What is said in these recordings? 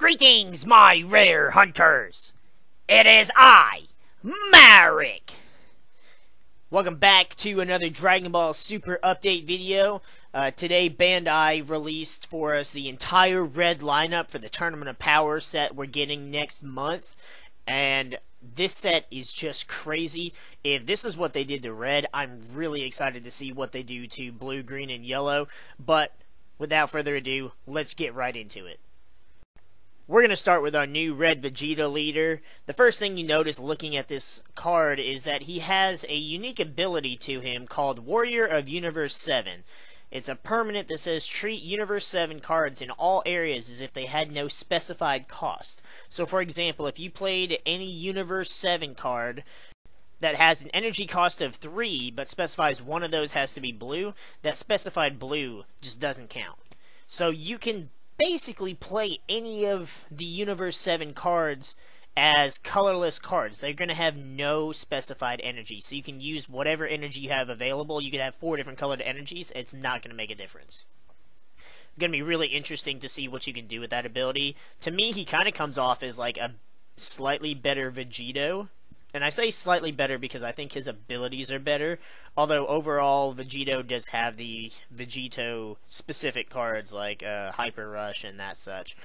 Greetings, my rare hunters! It is I, MariK! Welcome back to another Dragon Ball Super update video. Today, Bandai released for us the entire red lineup for the Tournament of Power set we're getting next month. And this set is just crazy. If this is what they did to red, I'm really excited to see what they do to blue, green, and yellow. But without further ado, let's get right into it. We're going to start with our new red Vegeta leader. The first thing you notice looking at this card is that he has a unique ability to him called Warrior of Universe 7. It's a permanent that says treat Universe 7 cards in all areas as if they had no specified cost. So for example, if you played any Universe 7 card that has an energy cost of 3 but specifies one of those has to be blue, that specified blue just doesn't count. So you can basically play any of the Universe 7 cards as colorless cards. They're going to have no specified energy, so you can use whatever energy you have available. You could have 4 different colored energies. It's not going to make a difference. It's going to be really interesting to see what you can do with that ability. To me, he kind of comes off as like a slightly better Vegito. And I say slightly better because I think his abilities are better. Although overall, Vegito does have the Vegito-specific cards like Hyper Rush and that such.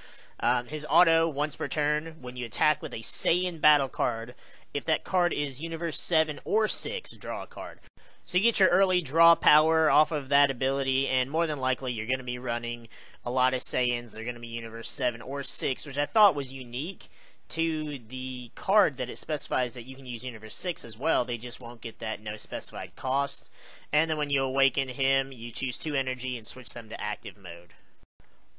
His auto, once per turn, when you attack with a Saiyan battle card, if that card is Universe 7 or 6, draw a card. So you get your early draw power off of that ability, and more than likely you're going to be running a lot of Saiyans. They're going to be Universe 7 or 6, which I thought was unique to the card that it specifies that you can use Universe 6 as well. They just won't get that no specified cost. And then when you awaken him, you choose 2 energy and switch them to active mode.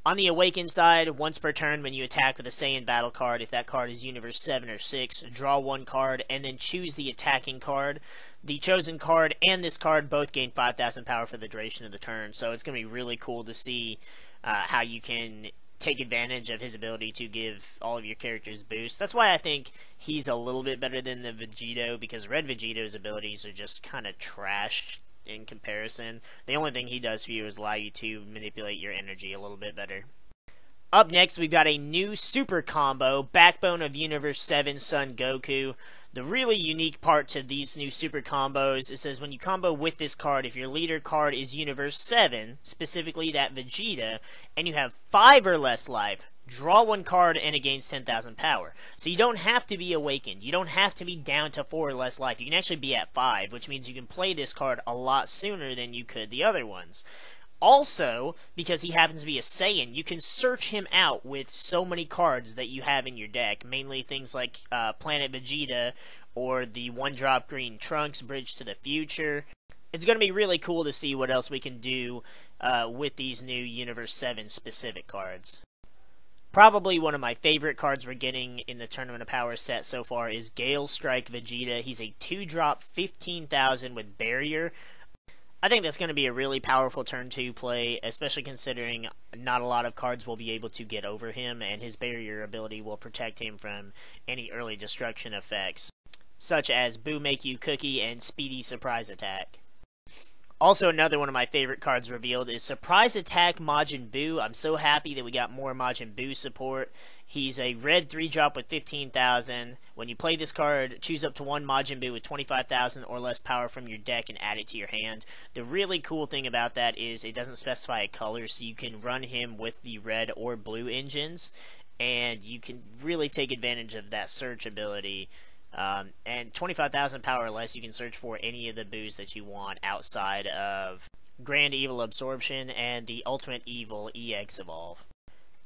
On the awaken side, once per turn when you attack with a Saiyan battle card, if that card is Universe 7 or 6, draw 1 card and then choose the attacking card. The chosen card and this card both gain 5,000 power for the duration of the turn, so it's going to be really cool to see how you can take advantage of his ability to give all of your characters boosts. That's why I think he's a little bit better than the Vegito, because Red Vegito's abilities are just kind of trash in comparison. The only thing he does for you is allow you to manipulate your energy a little bit better. Up next, we've got a new super combo, Backbone of Universe 7 Son Goku. The really unique part to these new super combos, it says when you combo with this card, if your leader card is Universe 7, specifically that Vegeta, and you have 5 or less life, draw 1 card and it gains 10,000 power. So you don't have to be awakened. You don't have to be down to 4 or less life. You can actually be at 5, which means you can play this card a lot sooner than you could the other ones. Also, because he happens to be a Saiyan, you can search him out with so many cards that you have in your deck, mainly things like Planet Vegeta or the 1-drop green Trunks Bridge to the Future. It's going to be really cool to see what else we can do with these new Universe 7 specific cards. Probably one of my favorite cards we're getting in the Tournament of Power set so far is Gale Strike Vegeta. He's a 2-drop 15,000 with Barrier. I think that's going to be a really powerful turn 2 play, especially considering not a lot of cards will be able to get over him, and his barrier ability will protect him from any early destruction effects, such as Boo Make You Cookie and Speedy Surprise Attack. Also, another one of my favorite cards revealed is Surprise Attack Majin Buu. I'm so happy that we got more Majin Buu support. He's a red 3-drop with 15,000. When you play this card, choose up to 1 Majin Buu with 25,000 or less power from your deck and add it to your hand. The really cool thing about that is it doesn't specify a color, so you can run him with the red or blue engines, and you can really take advantage of that search ability. And 25,000 power or less, you can search for any of the boos that you want outside of Grand Evil Absorption and the Ultimate Evil EX Evolve.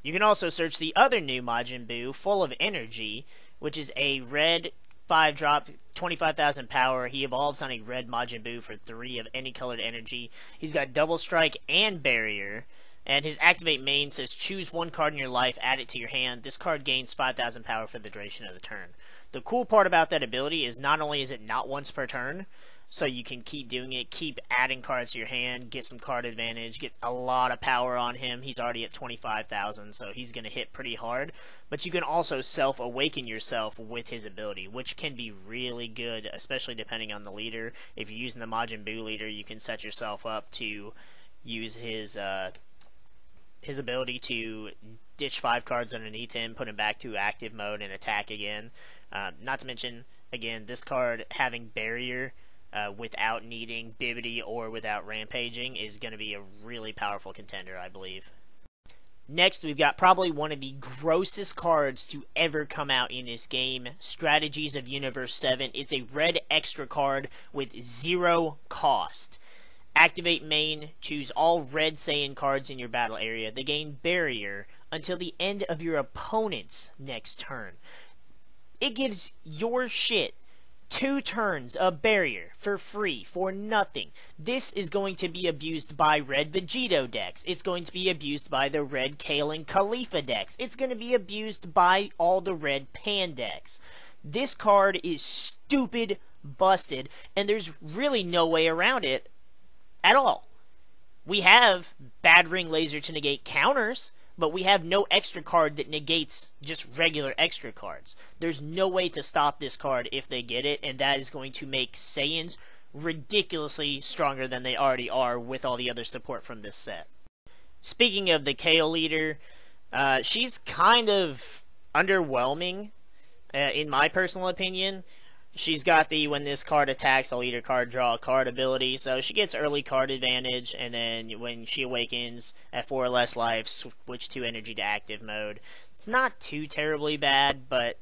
You can also search the other new Majin Buu, Full of Energy, which is a red 5-drop, 25,000 power. He evolves on a red Majin Buu for 3 of any colored energy. He's got Double Strike and Barrier. And his activate main says choose 1 card in your life, add it to your hand. This card gains 5,000 power for the duration of the turn. The cool part about that ability is not only is it not once per turn, so you can keep doing it, keep adding cards to your hand, get some card advantage, get a lot of power on him. He's already at 25,000, so he's going to hit pretty hard. But you can also self-awaken yourself with his ability, which can be really good, especially depending on the leader. If you're using the Majin Buu leader, you can set yourself up to use his his ability to ditch 5 cards underneath him, put him back to active mode, and attack again. Not to mention, again, this card having barrier without needing Bibbidi or without rampaging is going to be a really powerful contender, I believe. Next, we've got probably one of the grossest cards to ever come out in this game, Strategies of Universe 7. It's a red extra card with 0 cost. Activate main, choose all red Saiyan cards in your battle area. They gain barrier until the end of your opponent's next turn. It gives your shit 2 turns of barrier for free, for nothing. This is going to be abused by red Vegeta decks. It's going to be abused by the red Kale and Khalifa decks. It's going to be abused by all the red Pan decks. This card is stupid busted, and there's really no way around it at all. We have Bad Ring Laser to negate counters, but we have no extra card that negates just regular extra cards. There's no way to stop this card if they get it, and that is going to make Saiyans ridiculously stronger than they already are with all the other support from this set. Speaking of the Kale leader, she's kind of underwhelming, in my personal opinion. She's got the when this card attacks, a leader card, draw a card ability, so she gets early card advantage, and then when she awakens at 4 or less life, switch to energy to active mode. It's not too terribly bad, but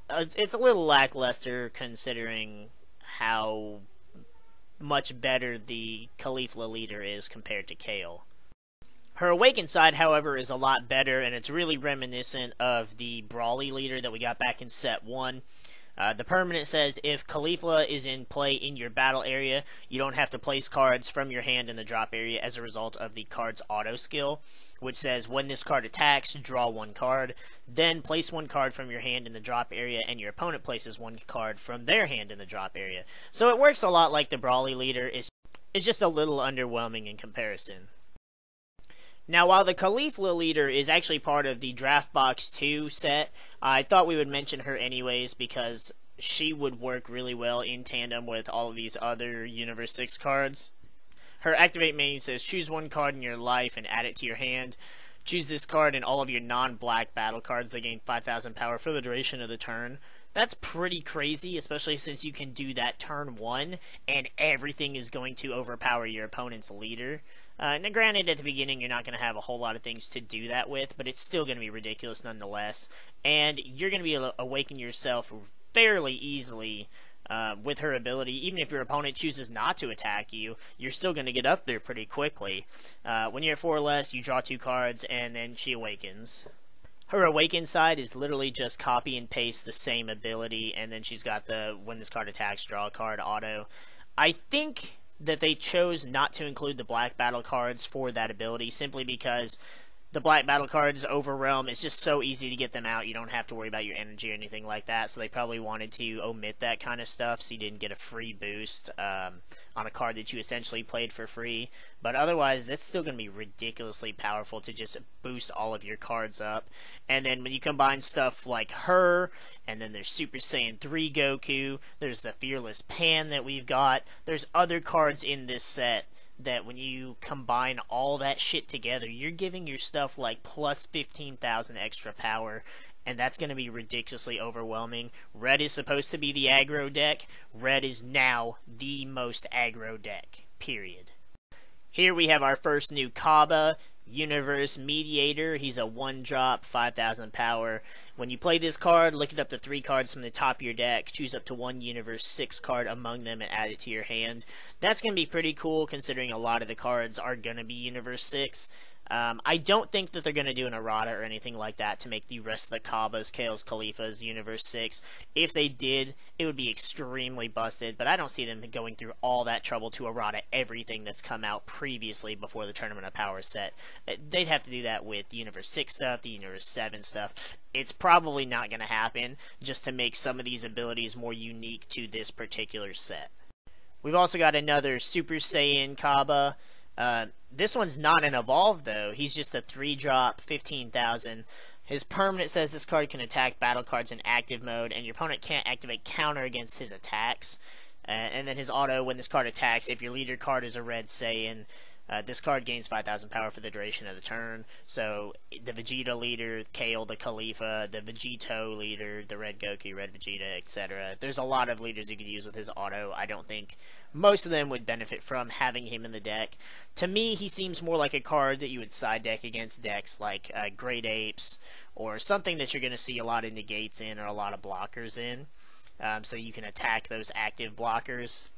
it's a little lackluster considering how much better the Khalifa leader is compared to Kale. Her Awakened side, however, is a lot better, and it's really reminiscent of the Brawly leader that we got back in Set 1. The permanent says, if Khalifa is in play in your battle area, you don't have to place cards from your hand in the drop area as a result of the card's auto skill, which says, when this card attacks, draw 1 card, then place 1 card from your hand in the drop area, and your opponent places 1 card from their hand in the drop area. So it works a lot like the Brawly leader. It's just a little underwhelming in comparison. Now, while the Khalifa leader is actually part of the Draft Box 2 set, I thought we would mention her anyways because she would work really well in tandem with all of these other Universe 6 cards. Her Activate main says, choose 1 card in your life and add it to your hand. Choose this card and all of your non-black battle cards that gain 5,000 power for the duration of the turn. That's pretty crazy, especially since you can do that turn 1, and everything is going to overpower your opponent's leader. Now granted, at the beginning, you're not going to have a whole lot of things to do that with, but it's still going to be ridiculous nonetheless. And you're going to be able to awaken yourself fairly easily with her ability. Even if your opponent chooses not to attack you, you're still going to get up there pretty quickly. When you're at 4 or less, you draw 2 cards, and then she awakens. Her Awakened side is literally just copy and paste the same ability, and then she's got the when this card attacks, draw a card auto. I think that they chose not to include the black battle cards for that ability simply because the black battle cards overwhelm. It's just so easy to get them out. You don't have to worry about your energy or anything like that, so they probably wanted to omit that kind of stuff so you didn't get a free boost on a card that you essentially played for free. But otherwise, that's still going to be ridiculously powerful to just boost all of your cards up. And then when you combine stuff like her, and then there's Super Saiyan 3 Goku, there's the Fearless Pan that we've got, there's other cards in this set that when you combine all that shit together, you're giving your stuff like plus 15,000 extra power, and that's going to be ridiculously overwhelming. Red is supposed to be the aggro deck. Red is now the most aggro deck, period. Here we have our first new Kaba, Universe Mediator. He's a 1-drop, 5,000 power. When you play this card, look it up to 3 cards from the top of your deck, choose up to 1 Universe 6 card among them and add it to your hand. That's going to be pretty cool considering a lot of the cards are going to be Universe 6. I don't think that they're going to do an errata or anything like that to make the rest of the Kabas, Kales, Khalifas, Universe 6. If they did, it would be extremely busted, but I don't see them going through all that trouble to errata everything that's come out previously before the Tournament of Power set. They'd have to do that with the Universe 6 stuff, the Universe 7 stuff. It's probably not going to happen just to make some of these abilities more unique to this particular set. We've also got another Super Saiyan Kaba. This one's not an evolve though. He's just a 3-drop, 15,000. His permanent says this card can attack battle cards in active mode, and your opponent can't activate counter against his attacks. And then his auto, when this card attacks, if your leader card is a red Saiyan, This card gains 5,000 power for the duration of the turn. So the Vegeta leader, Kale the Khalifa, the Vegeto leader, the Red Goku, Red Vegeta, etc. There's a lot of leaders you could use with his auto. I don't think most of them would benefit from having him in the deck. To me, he seems more like a card that you would side deck against decks like Great Apes, or something that you're going to see a lot of negates in or a lot of blockers in. So you can attack those active blockers.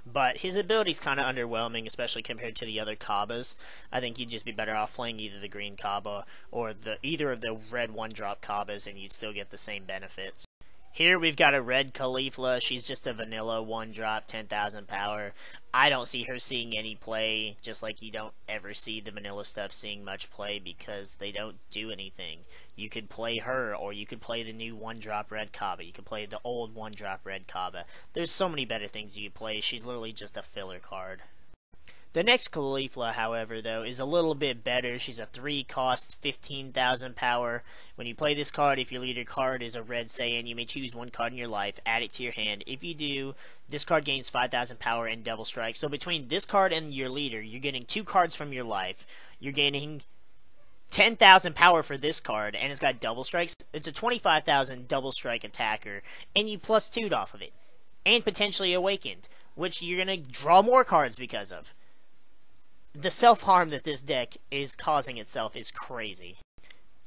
But his ability's kind of underwhelming, especially compared to the other Kabbas. I think you'd just be better off playing either the green Kabba or either of the red one-drop Kabbas, and you'd still get the same benefits. Here we've got a red Caulifla. She's just a vanilla one-drop, 10,000 power. I don't see her seeing any play, just like you don't ever see the vanilla stuff seeing much play because they don't do anything. You could play her, or you could play the new one-drop red Kabba. You could play the old one-drop red Kabba. There's so many better things you could play. She's literally just a filler card. The next Caulifla, however, though, is a little bit better. She's a 3-cost, 15,000 power. When you play this card, if your leader card is a red Saiyan, you may choose one card in your life, add it to your hand. If you do, this card gains 5,000 power and double strike. So between this card and your leader, you're getting 2 cards from your life. You're gaining 10,000 power for this card, and it's got double strikes. It's a 25,000 double strike attacker, and you plus 2'd off of it. And potentially awakened, which you're going to draw more cards because of. The self-harm that this deck is causing itself is crazy.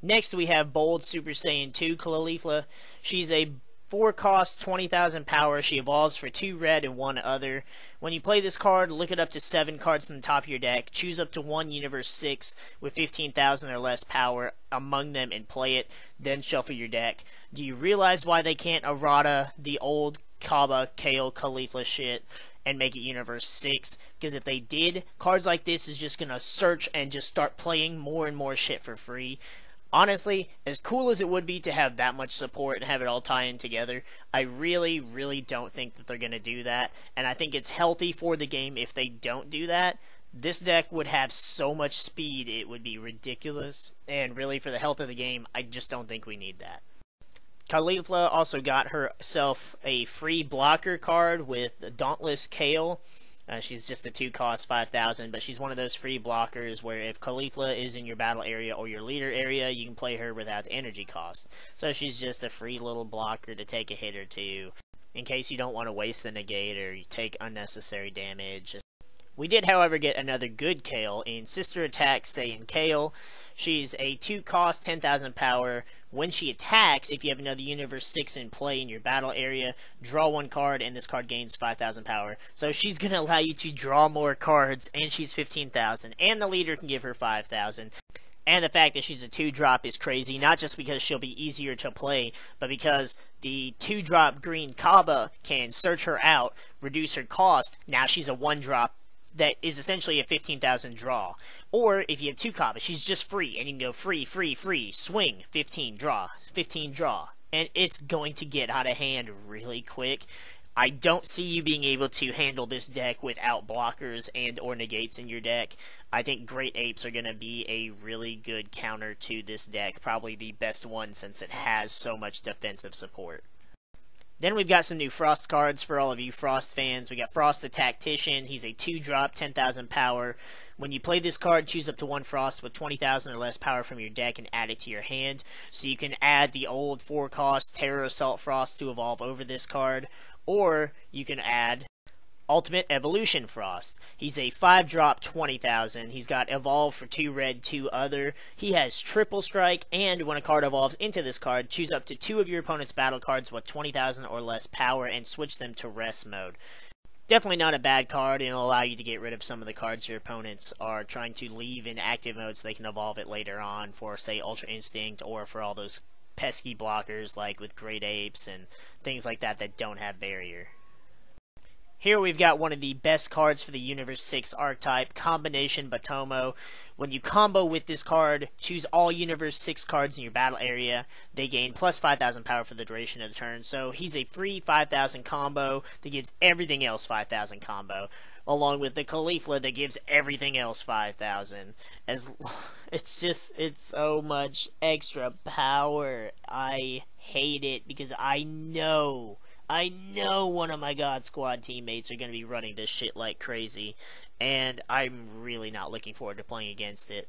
Next we have Bold Super Saiyan 2 Caulifla. She's a 4-cost, 20,000 power. She evolves for 2 red and 1 other. When you play this card, look it up to 7 cards from the top of your deck. Choose up to 1 Universe 6 with 15,000 or less power among them and play it. Then shuffle your deck. Do you realize why they can't errata the old Kabba, Kale, Caulifla shit and make it Universe 6? Because if they did, cards like this is just going to search and just start playing more and more shit for free. Honestly, as cool as it would be to have that much support and have it all tie in together, I really, really don't think that they're going to do that. And I think it's healthy for the game if they don't do that. This deck would have so much speed, it would be ridiculous. And really, for the health of the game, I just don't think we need that. Caulifla also got herself a free blocker card with Dauntless Kale. She's just a 2-cost, 5,000, but she's one of those free blockers where if Caulifla is in your battle area or your leader area, you can play her without the energy cost. So she's just a free little blocker to take a hit or two, in case you don't want to waste the negate or you take unnecessary damage. We did, however, get another good Kale in Sister Attack Saiyan Kale. She's a 2-cost, 10,000 power. When she attacks, if you have another Universe 6 in play in your battle area, draw 1 card, and this card gains 5,000 power. So she's going to allow you to draw more cards, and she's 15,000, and the leader can give her 5,000. And the fact that she's a 2-drop is crazy, not just because she'll be easier to play, but because the 2-drop green Kabba can search her out, reduce her cost. Now she's a 1-drop. That is essentially a 15,000 draw. Or if you have 2 Kabbas, she's just free, and you can go free, free, free, swing, 15, draw, 15, draw. And it's going to get out of hand really quick. I don't see you being able to handle this deck without blockers and or negates in your deck. I think Great Apes are going to be a really good counter to this deck. Probably the best one since it has so much defensive support. Then we've got some new Frost cards for all of you Frost fans. We got Frost the Tactician. He's a 2-drop, 10,000 power. When you play this card, choose up to 1 Frost with 20,000 or less power from your deck and add it to your hand. So you can add the old 4-cost Terror Assault Frost to evolve over this card. Or you can add Ultimate Evolution Frost. He's a 5-drop, 20,000. He's got Evolve for 2 red, 2 other. He has Triple Strike, and when a card evolves into this card, choose up to 2 of your opponent's battle cards with 20,000 or less power and switch them to rest mode. Definitely not a bad card, and it'll allow you to get rid of some of the cards your opponents are trying to leave in active mode so they can evolve it later on for, say, Ultra Instinct, or for all those pesky blockers like with Great Apes and things like that that don't have barrier. Here we've got one of the best cards for the Universe 6 archetype, Combination Botamo. When you combo with this card, choose all Universe 6 cards in your battle area. They gain plus 5,000 power for the duration of the turn. So he's a free 5,000 combo that gives everything else 5,000 combo, along with the Caulifla that gives everything else 5,000. It's so much extra power. I hate it because I know one of my God Squad teammates are going to be running this shit like crazy, and I'm really not looking forward to playing against it.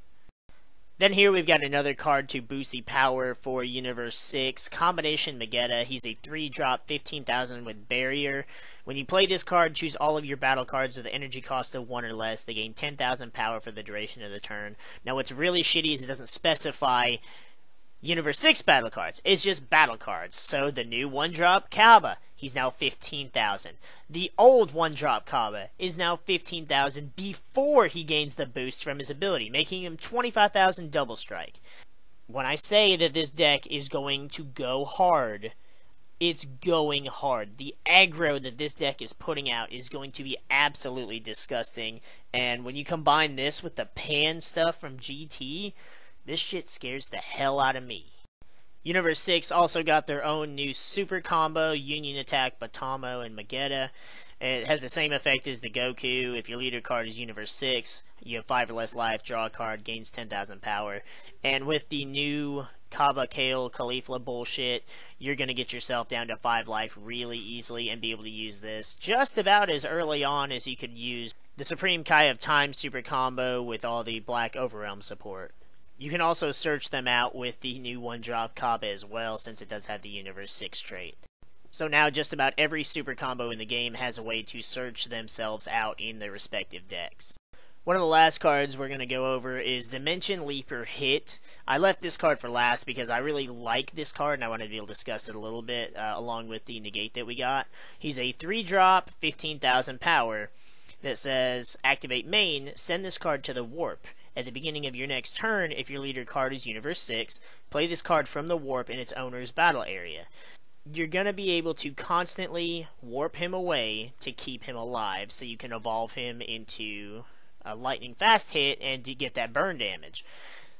Then here we've got another card to boost the power for Universe 6, Combination Magetta. He's a 3-drop, 15,000 with Barrier. When you play this card, choose all of your battle cards with an energy cost of 1 or less. They gain 10,000 power for the duration of the turn. Now what's really shitty is it doesn't specify Universe 6 battle cards. It's just battle cards. So the new 1-drop Kaba, he's now 15,000. The old 1-drop Kaba is now 15,000 before he gains the boost from his ability, making him 25,000 double strike. When I say that this deck is going to go hard, it's going hard. The aggro that this deck is putting out is going to be absolutely disgusting. And when you combine this with the pan stuff from GT, this shit scares the hell out of me. Universe 6 also got their own new super combo, Union Attack, Botamo, and Magetta. It has the same effect as the Goku. If your leader card is Universe 6, you have 5 or less life, draw a card, gains 10,000 power. And with the new Kaba, Kale, Caulifla bullshit, you're going to get yourself down to 5 life really easily and be able to use this just about as early on as you could use the Supreme Kai of Time super combo with all the Black Overrealm support. You can also search them out with the new 1-drop Kaba as well, since it does have the Universe 6 trait. So now just about every super combo in the game has a way to search themselves out in their respective decks. One of the last cards we're going to go over is Dimension Leaper Hit. I left this card for last because I really like this card and I wanted to be able to discuss it a little bit along with the negate that we got. He's a 3-drop, 15,000 power that says, activate main, send this card to the warp. At the beginning of your next turn, if your leader card is Universe 6, play this card from the warp in its owner's battle area. You're going to be able to constantly warp him away to keep him alive, so you can evolve him into a lightning fast hit and to get that burn damage.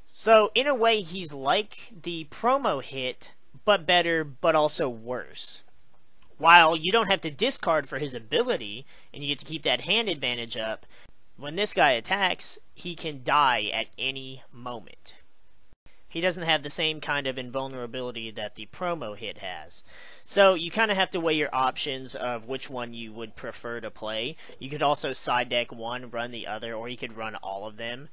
So, in a way, he's like the promo hit, but better, but also worse. While you don't have to discard for his ability, and you get to keep that hand advantage up, when this guy attacks, he can die at any moment. He doesn't have the same kind of invulnerability that the promo hit has. So you kind of have to weigh your options of which one you would prefer to play. You could also side deck one, run the other, or you could run all of them.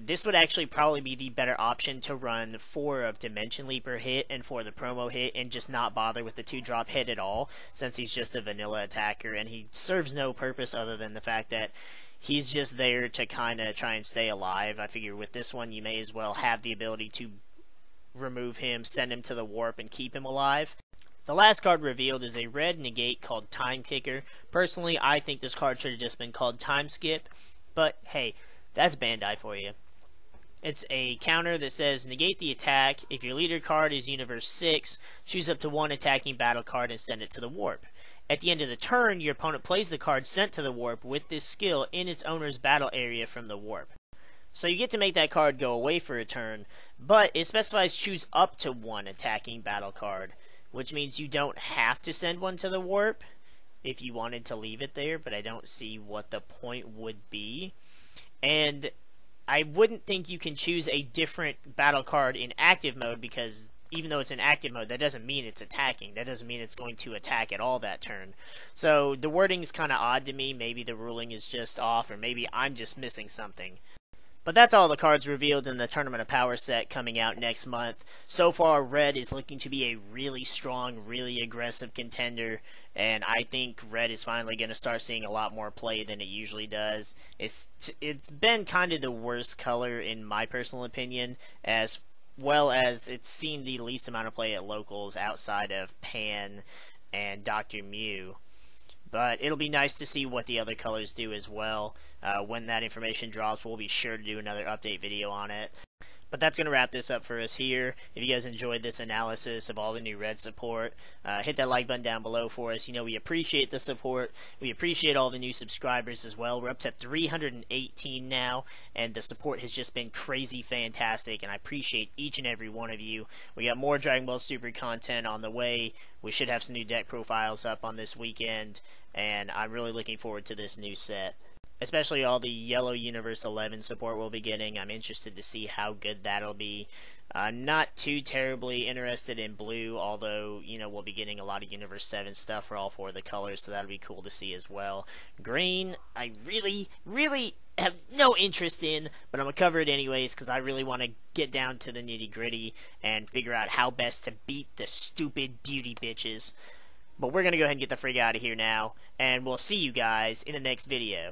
This would actually probably be the better option to run 4 of Dimension Leaper Hit and 4 of the promo hit and just not bother with the 2-drop hit at all, since he's just a vanilla attacker and he serves no purpose other than the fact that he's just there to kind of try and stay alive. I figure with this one you may as well have the ability to remove him, send him to the warp, and keep him alive. The last card revealed is a red negate called Time Kicker. Personally, I think this card should have just been called Time Skip, but hey, that's Bandai for you. It's a counter that says, negate the attack. If your leader card is Universe 6, choose up to 1 attacking battle card and send it to the warp. At the end of the turn, your opponent plays the card sent to the warp with this skill in its owner's battle area from the warp. So you get to make that card go away for a turn, but it specifies choose up to 1 attacking battle card, which means you don't have to send one to the warp if you wanted to leave it there, but I don't see what the point would be. And I wouldn't think you can choose a different battle card in active mode, because even though it's in active mode, that doesn't mean it's attacking. That doesn't mean it's going to attack at all that turn. So the wording is kind of odd to me. Maybe the ruling is just off, or maybe I'm just missing something. But that's all the cards revealed in the Tournament of Power set coming out next month. So far, Red is looking to be a really strong, really aggressive contender, and I think Red is finally going to start seeing a lot more play than it usually does. It's been kind of the worst color in my personal opinion, as well as it's seen the least amount of play at locals outside of Pan and Dr. Mew. But it'll be nice to see what the other colors do as well. When that information drops, we'll be sure to do another update video on it. But that's going to wrap this up for us here. If you guys enjoyed this analysis of all the new Red support, hit that like button down below for us. You know, we appreciate the support. We appreciate all the new subscribers as well. We're up to 318 now, and the support has just been crazy fantastic, and I appreciate each and every one of you. We got more Dragon Ball Super content on the way. We should have some new deck profiles up on this weekend, and I'm really looking forward to this new set. especially all the Yellow Universe 11 support we'll be getting. I'm interested to see how good that'll be. Not too terribly interested in blue, although, you know, we'll be getting a lot of Universe 7 stuff for all four of the colors, so that'll be cool to see as well. Green, I really have no interest in, but I'm going to cover it anyways, because I really want to get down to the nitty-gritty and figure out how best to beat the stupid beauty bitches. But we're going to go ahead and get the frig out of here now, and we'll see you guys in the next video.